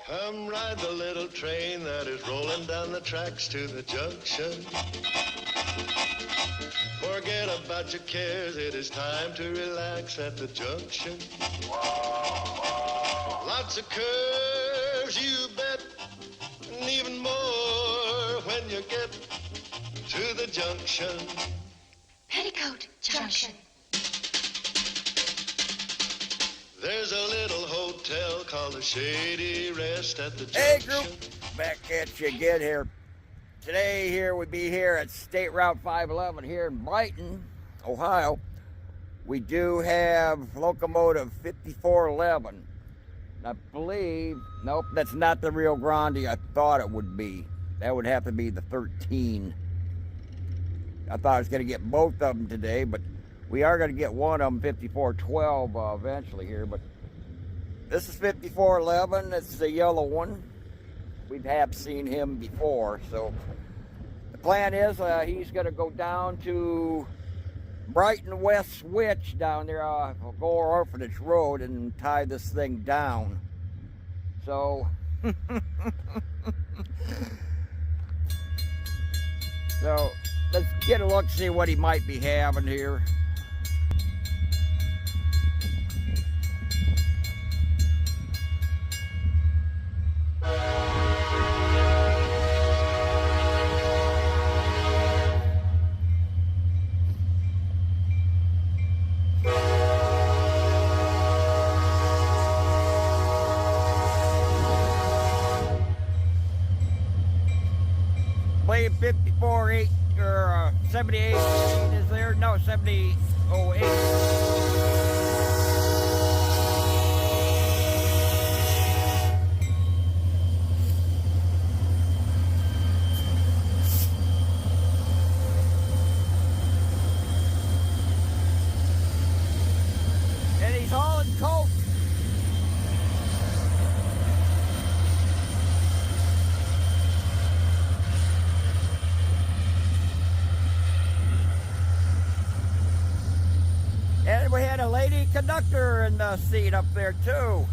Come ride the little train that is rolling down the tracks to the junction. Forget about your cares, it is time to relax at the junction. Lots of curves, you bet, and even more when you get to the junction. Petticoat Junction. There's a little hotel called the Shady Rest at the Hey junction. group, back at you again here. Today here we be here at State Route 511 here in Brighton, Ohio. We do have locomotive 5411. I believe, nope, that's not the Rio Grande I thought it would be. That would have to be the 13. I thought I was going to get both of them today, but we are going to get one of them, 5412, eventually here. But this is 5411. It's the yellow one. We have seen him before. So the plan is he's going to go down to Brighton West Switch down there, Gore Orphanage Road, and tie this thing down. So, let's get a look, see what he might be having here. Playing 54-8 or 78 is there? No, 70-08. And he's hauling coke. And we had a lady conductor in the seat up there too.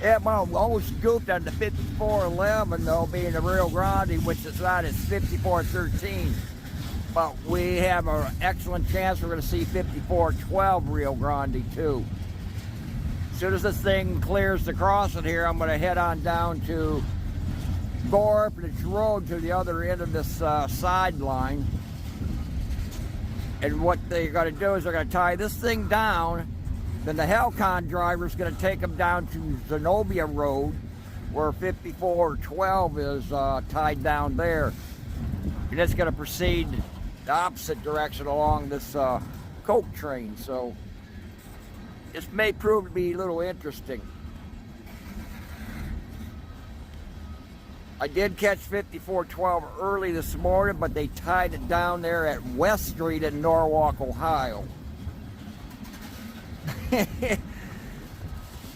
Yeah, well, we almost goofed on the 5411 though, being the Rio Grande, which is not as 5413. But we have an excellent chance we're going to see 5412 Rio Grande too. As soon as this thing clears the crossing here, I'm going to head on down to Gore Orphanage Road to the other end of this sideline. And what they're going to do is they're going to tie this thing down. Then the hallcon driver is going to take them down to Zenobia Road, where 5412 is tied down there. And it's going to proceed the opposite direction along this coke train. So this may prove to be a little interesting. I did catch 5412 early this morning, but they tied it down there at West Street in Norwalk, Ohio. It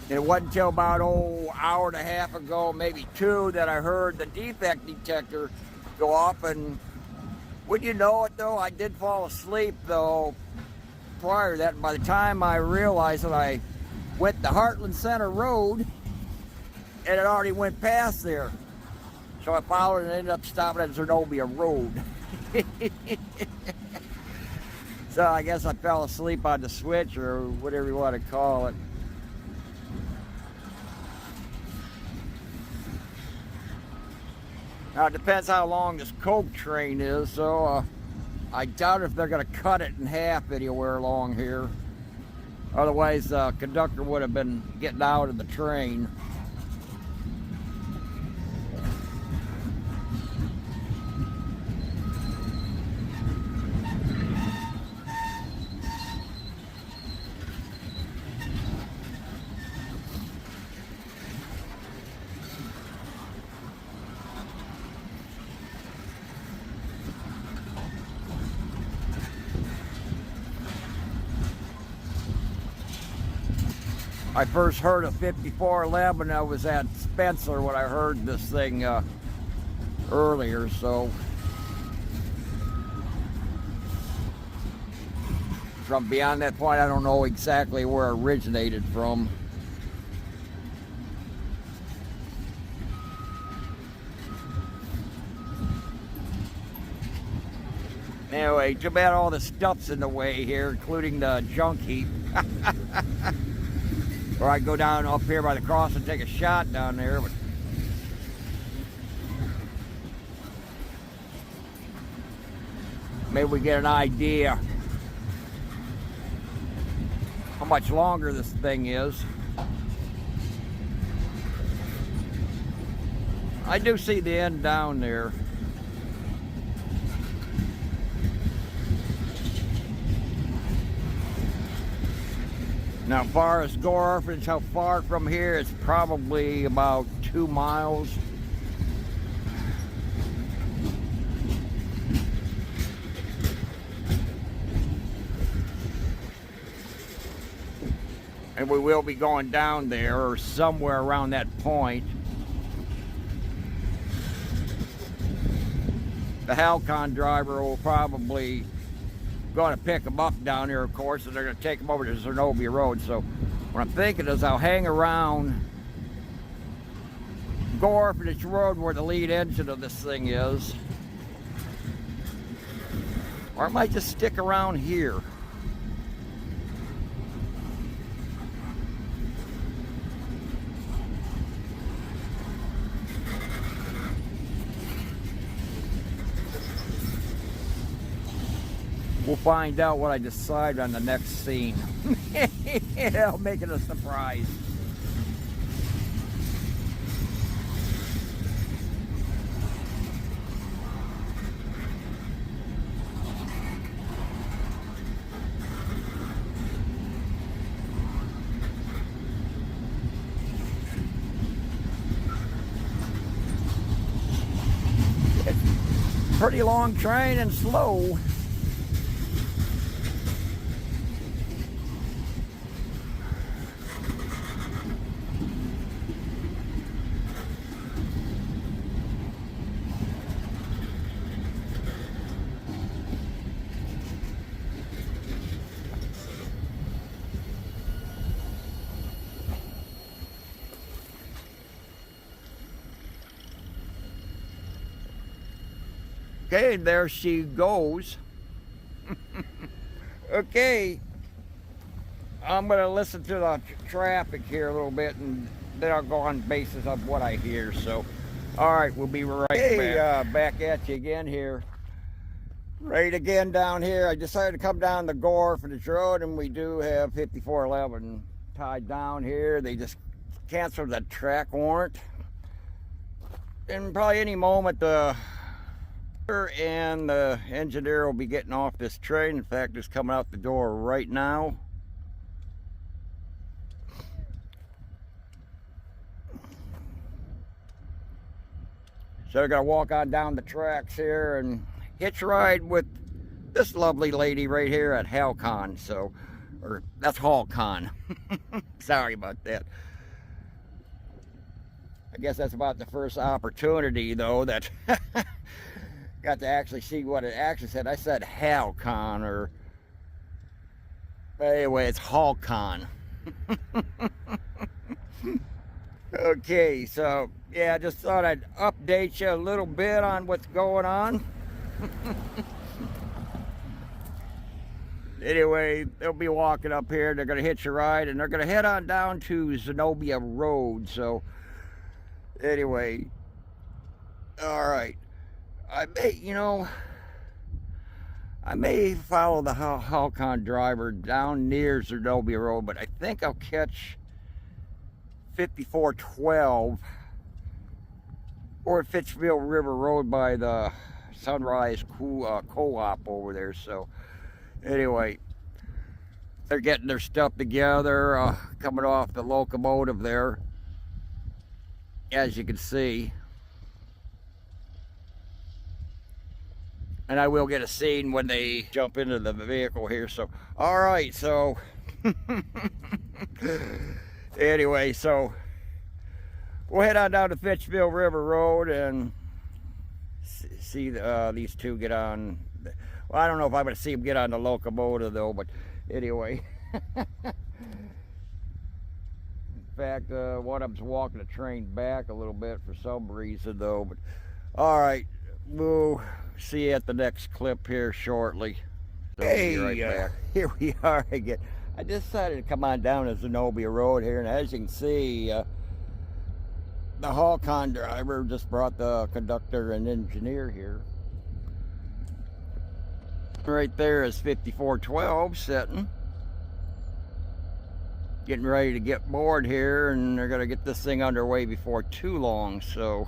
wasn't until about hour and a half ago, maybe two, that I heard the defect detector go off. And would you know it though, I did fall asleep though prior to that. And by the time I realized that, I went to Heartland Center Road and it already went past there. So I followed and ended up stopping at Zenobia Road. So I guess I fell asleep on the switch, or whatever you want to call it. Now it depends how long this coke train is, so I doubt if they're going to cut it in half anywhere along here. Otherwise, the conductor would have been getting out of the train. I first heard of 5411. I was at Spencer when I heard this thing earlier, so from beyond that point, I don't know exactly where it originated from. Anyway, too bad all the stuff's in the way here, including the junk heap. Or I go down up here by the cross and take a shot down there, but maybe we get an idea how much longer this thing is. I do see the end down there. Now, as far as Gore Orphanage, how far from here? It's probably about 2 miles. And we will be going down there or somewhere around that point. The hallcon driver will probably going to pick them up down here, of course, and they're going to take them over to Zenobia Road. So what I'm thinking is I'll hang around Gore Orphanage Road where the lead engine of this thing is, or I might just stick around here. We'll find out what I decide on the next scene. I'll make it a surprise. It's a pretty long train and slow. Okay, there she goes. Okay, I'm going to listen to the traffic here a little bit, and then I'll go on basis of what I hear. So, all right, we'll be right back. Back at you again here. Right again down here. I decided to come down the Gore Orphanage Road, and we do have 5411 tied down here. They just canceled the track warrant. And probably any moment the and the engineer will be getting off this train. In fact, it's coming out the door right now. So they're gonna walk on down the tracks here and hitch a ride with this lovely lady right here at hallcon. So, or that's hallcon. Sorry about that. I guess that's about the first opportunity though that got to actually see what it actually said. I said hallcon, or anyway, it's hallcon. Okay, so yeah, I just thought I'd update you a little bit on what's going on. Anyway, they'll be walking up here. They're going to hitch a ride, and they're going to head on down to Zenobia Road. So anyway, all right. I may follow the hallcon driver down near Zenobia Road, but I think I'll catch 5412 or Fitchville River Road by the Sunrise Co-op over there. So anyway, they're getting their stuff together, coming off the locomotive there, as you can see. And I will get a scene when they jump into the vehicle here. So, all right, so Anyway, so we'll head on down to Fitchville River Road and see these two get on. Well, I don't know if I'm going to see them get on the locomotive though, but anyway. In fact, one of them's walking the train back a little bit for some reason though. But all right, we'll see you at the next clip here shortly. So hey, we'll be right back. Here we are again. I decided to come on down to Zenobia Road here, and as you can see, the hallcon driver just brought the conductor and engineer here. Right there is 5412 sitting, getting ready to get board here, and they're going to get this thing underway before too long. So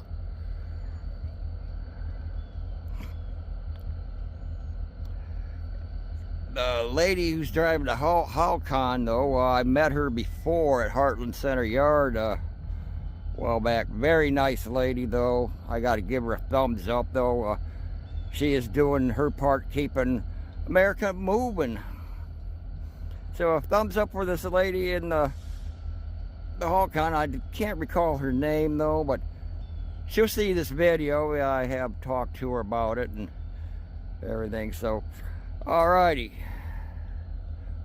the lady who's driving the hallcon though, I met her before at Heartland Center Yard a while back. Very nice lady though. I got to give her a thumbs up though. She is doing her part keeping America moving. So a thumbs up for this lady in the hallcon. I can't recall her name though, but she'll see this video. I have talked to her about it and everything. So alrighty,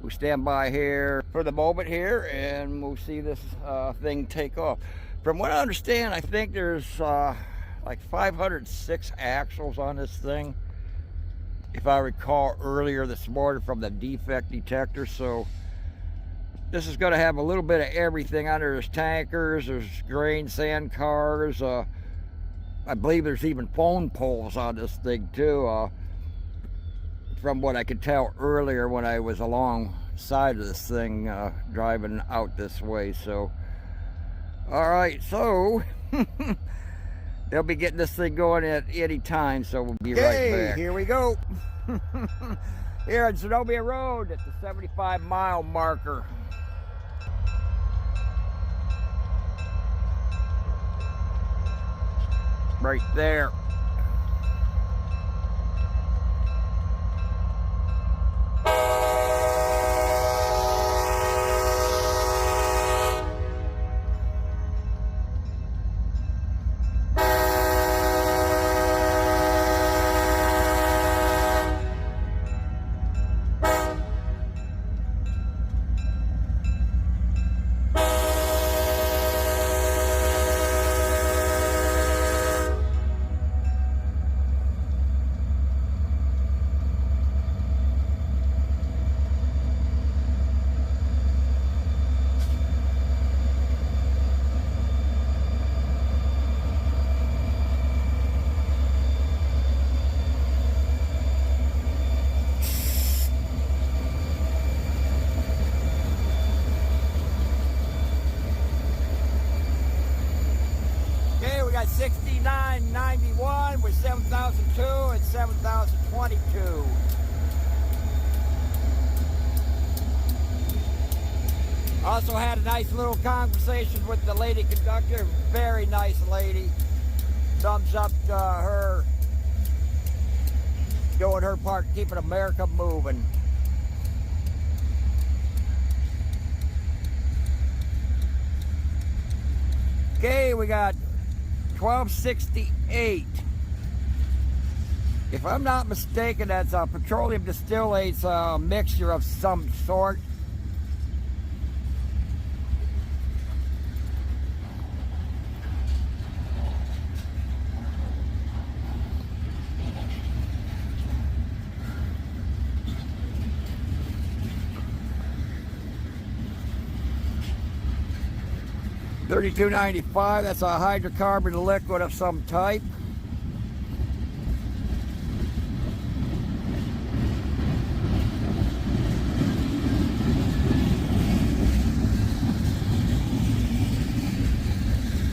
we'll stand by here for the moment here and we'll see this thing take off. From what I understand, I think there's like 506 axles on this thing, if I recall earlier this morning from the defect detector. So this is going to have a little bit of everything on there. There's tankers, there's grain sand cars, I believe there's even phone poles on this thing too, from what I could tell earlier when I was alongside of this thing driving out this way. So all right, so they'll be getting this thing going at any time, so we'll be right back. Here we go. Here at Zenobia Road at the 75-mile marker. Right there. Got 6991 with 7002 and 7022. Also had a nice little conversation with the lady conductor. Very nice lady. Thumbs up to her doing her part, keeping America moving. Okay, we got 1268. If I'm not mistaken, that's a petroleum distillates, a mixture of some sort. $32.95, that's a hydrocarbon liquid of some type.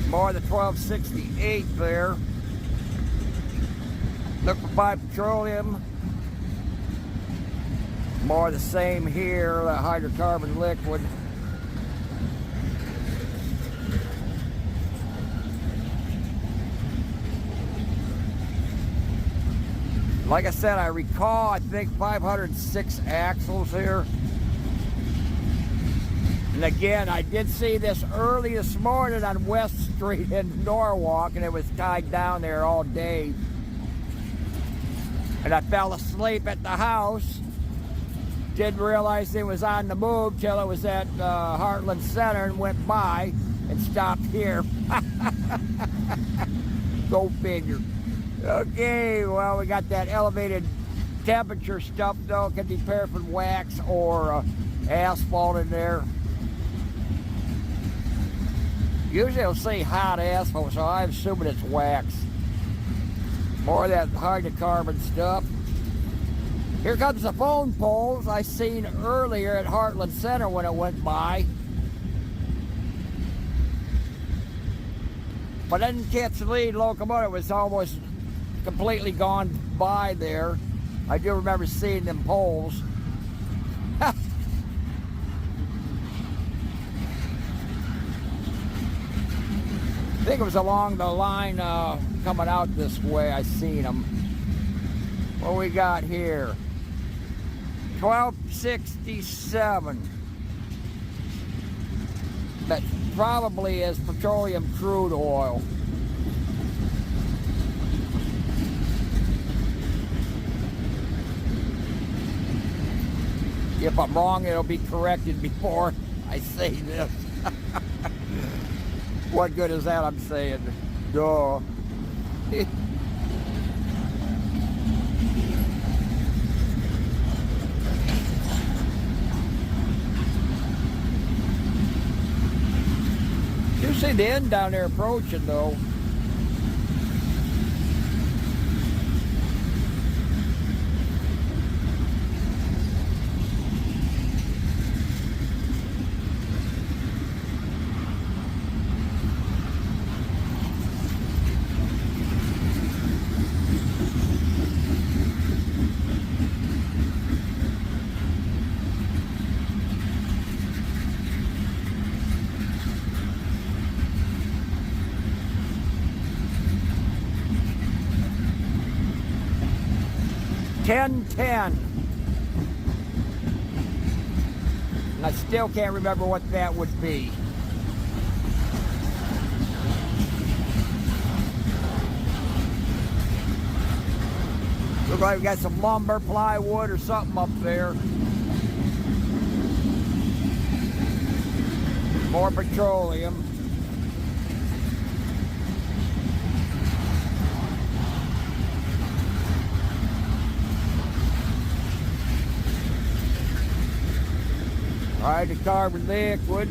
More of the 1268 there. Liquefied petroleum. More of the same here, the hydrocarbon liquid. Like I said, I recall, I think 506 axles here. And again, I did see this early this morning on West Street in Norwalk, and it was tied down there all day. And I fell asleep at the house. Didn't realize it was on the move till it was at Heartland Center and went by and stopped here. Go figure. Okay, well, we got that elevated temperature stuff though. It could be paraffin wax or asphalt in there. Usually it'll say hot asphalt, so I'm assuming it's wax. More of that hydrocarbon stuff. Here comes the phone poles I seen earlier at Heartland Center when it went by. But I didn't catch the lead locomotive. It was almost completely gone by there. I do remember seeing them poles. I think it was along the line coming out this way. I seen them. What we got here? 1267. That probably is petroleum crude oil. If I'm wrong, it'll be corrected before I say this. What good is that I'm saying? Duh. You see the end down there approaching though. $10.10. And I still can't remember what that would be. Looks like we got some lumber, plywood, or something up there. More petroleum. Hydrocarbon liquid.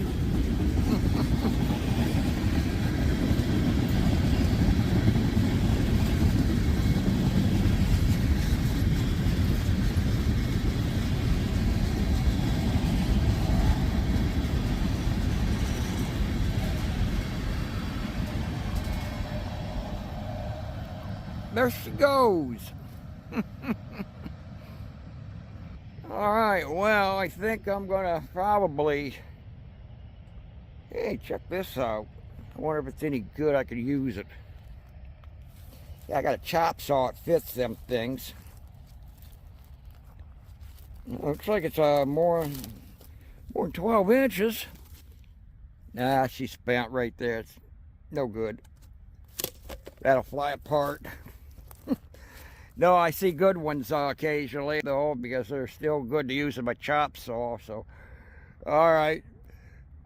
There she goes. All right, well, I think I'm gonna probably, hey, check this out. I wonder if it's any good. I could use it. Yeah, I got a chop saw. It fits them things. Looks like it's more than 12 inches. Nah, she's spent right there. It's no good. That'll fly apart. No, I see good ones occasionally, though, because they're still good to use in my chop saw. So, all right.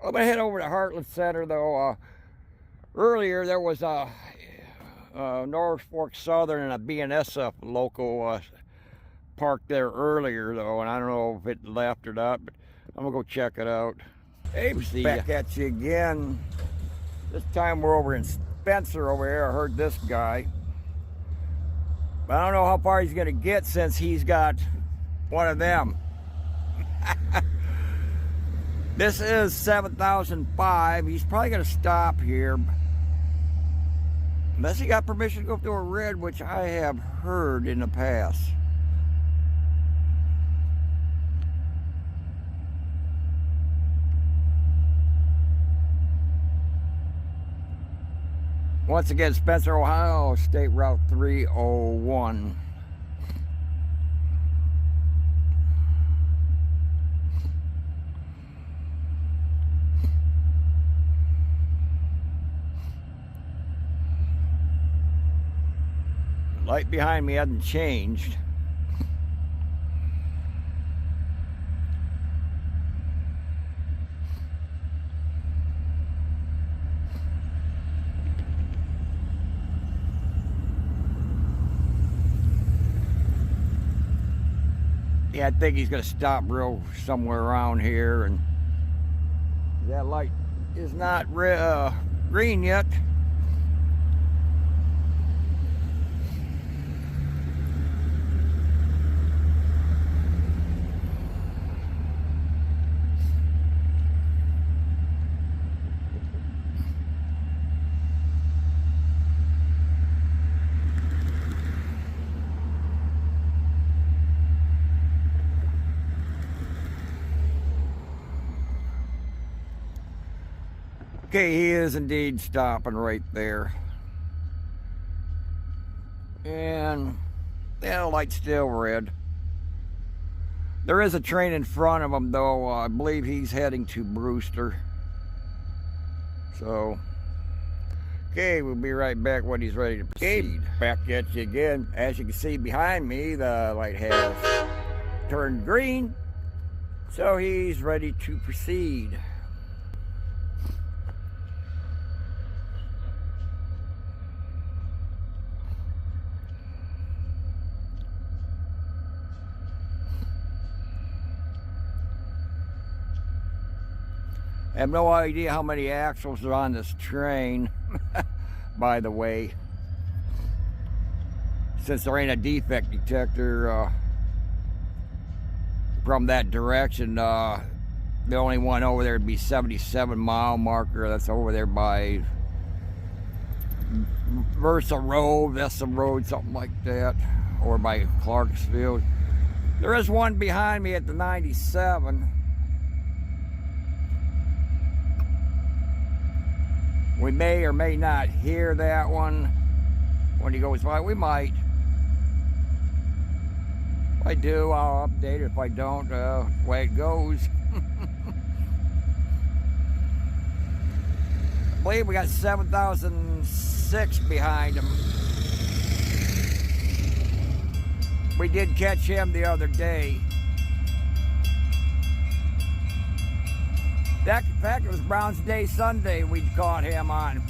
I'm going to head over to Heartland Center, though. Earlier, there was a Norfolk Southern and a BNSF local parked there earlier, though, and I don't know if it left or not, but I'm going to go check it out. Hey, back at you again. This time we're over in Spencer over here. I heard this guy. But I don't know how far he's going to get since he's got one of them. This is 7005. He's probably going to stop here. Unless he got permission to go through a red, which I have heard in the past. Once again, Spencer, Ohio, State Route 301. Light behind me hasn't changed. Yeah, I think he's gonna stop real somewhere around here, and that light is not green yet. Okay, he is indeed stopping right there. And the light's still red. There is a train in front of him, though. I believe he's heading to Brewster. So, okay, we'll be right back when he's ready to proceed. Okay, back at you again. As you can see behind me, the light has turned green. So he's ready to proceed. I have no idea how many axles are on this train, by the way. Since there ain't a defect detector from that direction, the only one over there would be 77 mile marker. That's over there by Versa Road, Vesta Road, something like that, or by Clarksfield. There is one behind me at the 97. We may or may not hear that one when he goes by. We might. If I do, I'll update it. If I don't, the way it goes. I believe we got 7006 behind him. We did catch him the other day. In fact, it was Brown's Day Sunday we'd caught him on.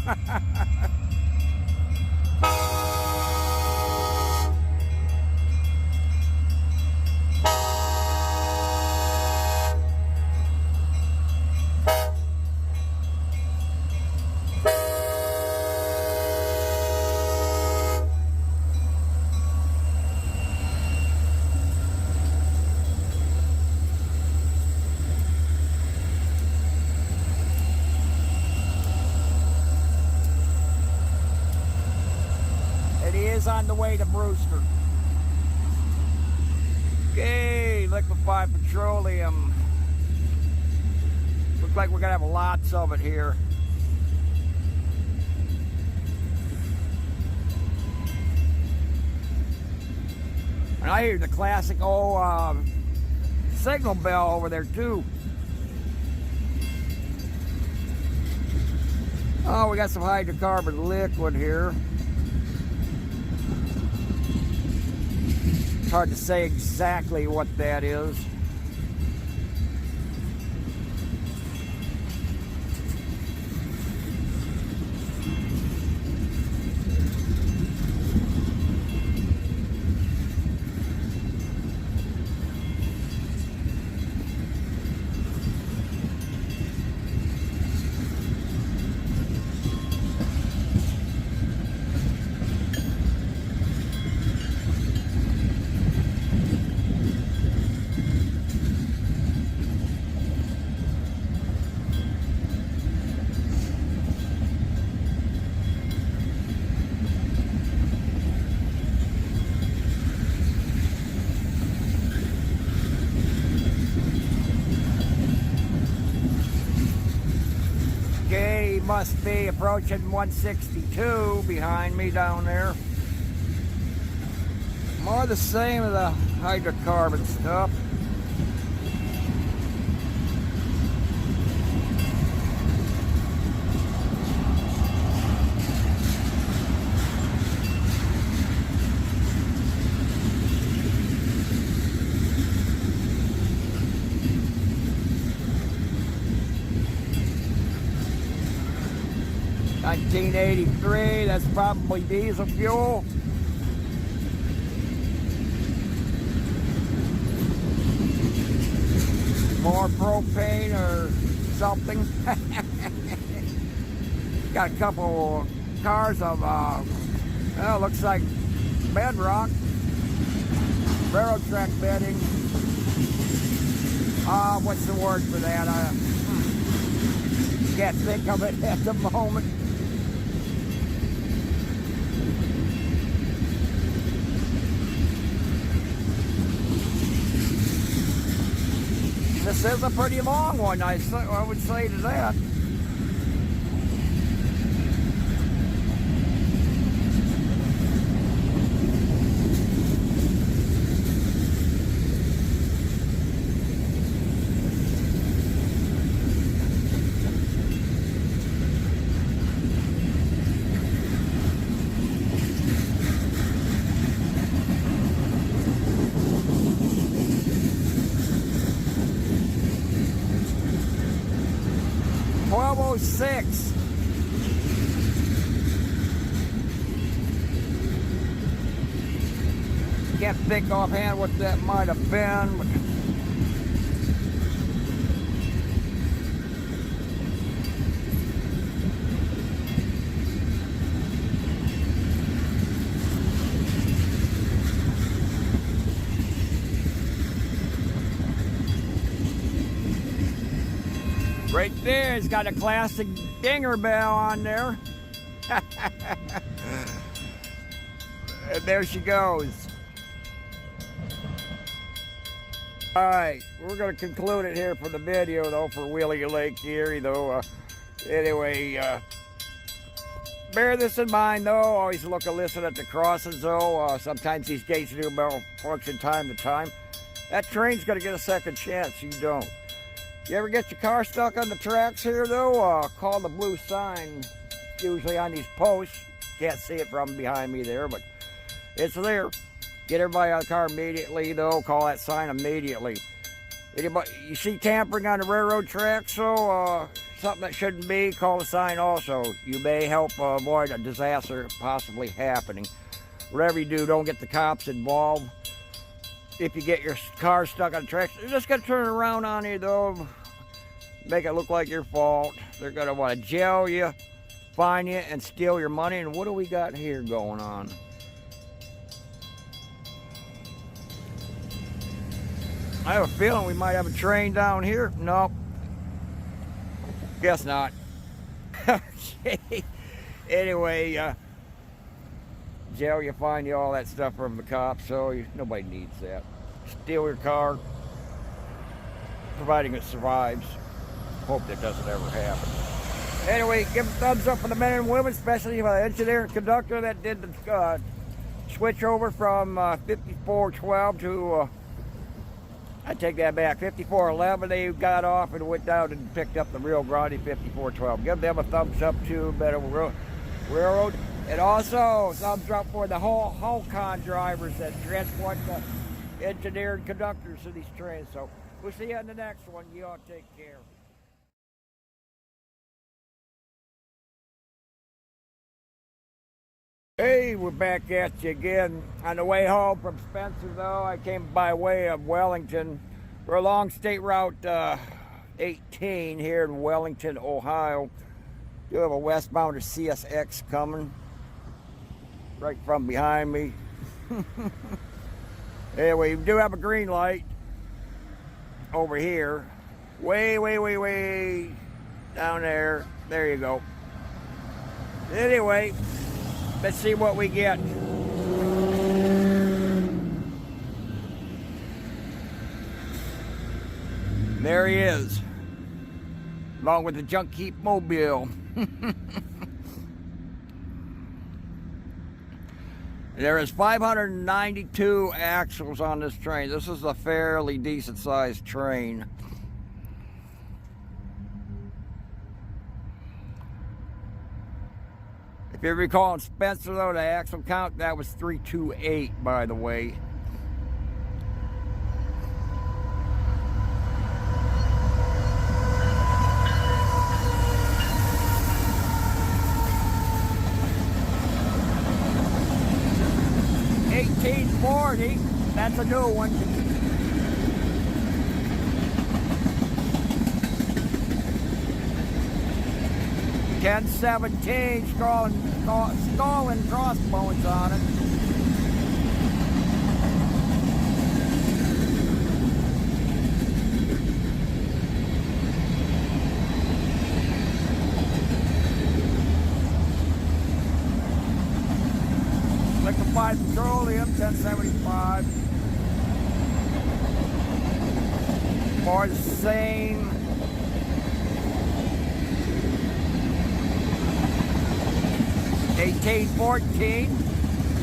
On the way to Brewster. Okay, liquefied petroleum. Looks like we're gonna have lots of it here. And I hear the classic old signal bell over there too. Oh, we got some hydrocarbon liquid here. Hard to say exactly what that is. Must be approaching 162 behind me down there. More the same of the hydrocarbon stuff. 1983, that's probably diesel fuel. More propane or something. Got a couple cars of, well, looks like bedrock, railroad track bedding. What's the word for that? I can't think of it at the moment. This is a pretty long one, I would say to that. Six. Can't think offhand what that might have been. But right there, it's got a classic dinger bell on there. And there she goes. Alright, we're going to conclude it here for the video, though, for Wheelie Lake Erie, though. Anyway, bear this in mind, though. Always look and listen at the crossings, though. Sometimes these gates do malfunction time to time. That train's going to get a second chance. You don't. You ever get your car stuck on the tracks here, though? Call the blue sign. It's usually on these posts. Can't see it from behind me there, but it's there. Get everybody out of the car immediately, though. Call that sign immediately. Anybody, you see tampering on the railroad tracks, so something that shouldn't be, call the sign also. You may help avoid a disaster possibly happening. Whatever you do, don't get the cops involved. If you get your car stuck on the tracks, they're just going to turn around on you, though. Make it look like your fault. They're going to want to jail you, fine you, and steal your money. And what do we got here going on? I have a feeling we might have a train down here. Nope. Guess not. Okay. Anyway, jail you, fine you, all that stuff from the cops, so nobody needs that. Steal your car, providing it survives. Hope that doesn't ever happen. Anyway, give a thumbs up for the men and women, especially the engineer and conductor that did the switch over from 5412 to, I take that back, 5411. They got off and went down and picked up the Rio Grande 5412. Give them a thumbs up too, Better Railroad. And also, thumbs up for the hallcon drivers that transport the engineer and conductors of these trains. So we'll see you in the next one. You all take care. Hey, we're back at you again. On the way home from Spencer, though, I came by way of Wellington. We're along State Route 18 here in Wellington, Ohio. Do have a westbounder CSX coming right from behind me. Anyway, we do have a green light over here. Way down there. There you go. Anyway, let's see what we get. There he is, along with the junk heap mobile. There is 592 axles on this train. This is a fairly decent sized train. If you recall in Spencer, though, the axle count, that was 328, by the way. 1840, that's a new one. 1017, skull and crossbones on it. Liquefied petroleum, 1075. For the same. 1814,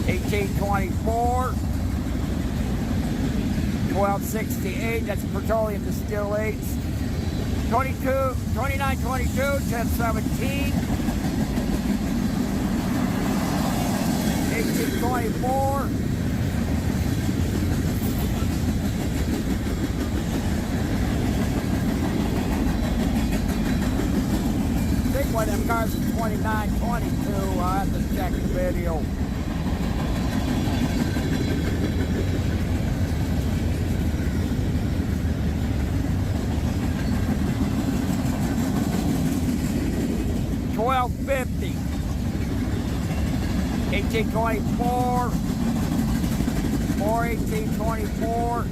1824, 1268, that's petroleum distillates. 2922, 1017, 1824, I think one of them cars is 2922. I'll have to check the video. $12.50. 1824. More 1824.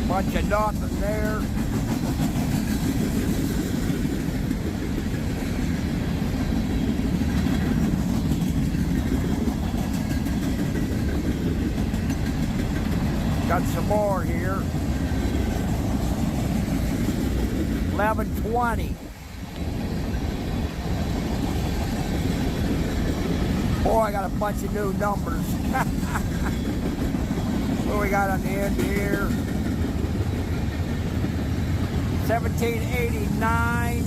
Bunch of nothing there. Got some more here. 1120. Boy, I got a bunch of new numbers. What we got on the end here? 1789.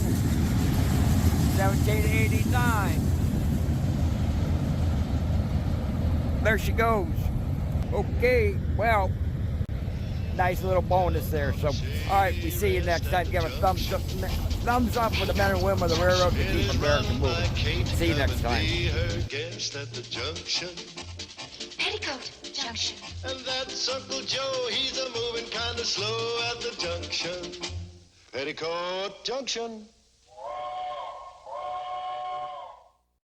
1789. There she goes. Okay, well, nice little bonus there. So, all right, we see you next time. Give a thumbs up for the men and women of the railroad to keep America moving. See you next time. Petticoat Junction. And that's Uncle Joe, he's a moving kind of slow at the junction. Petticoat Junction.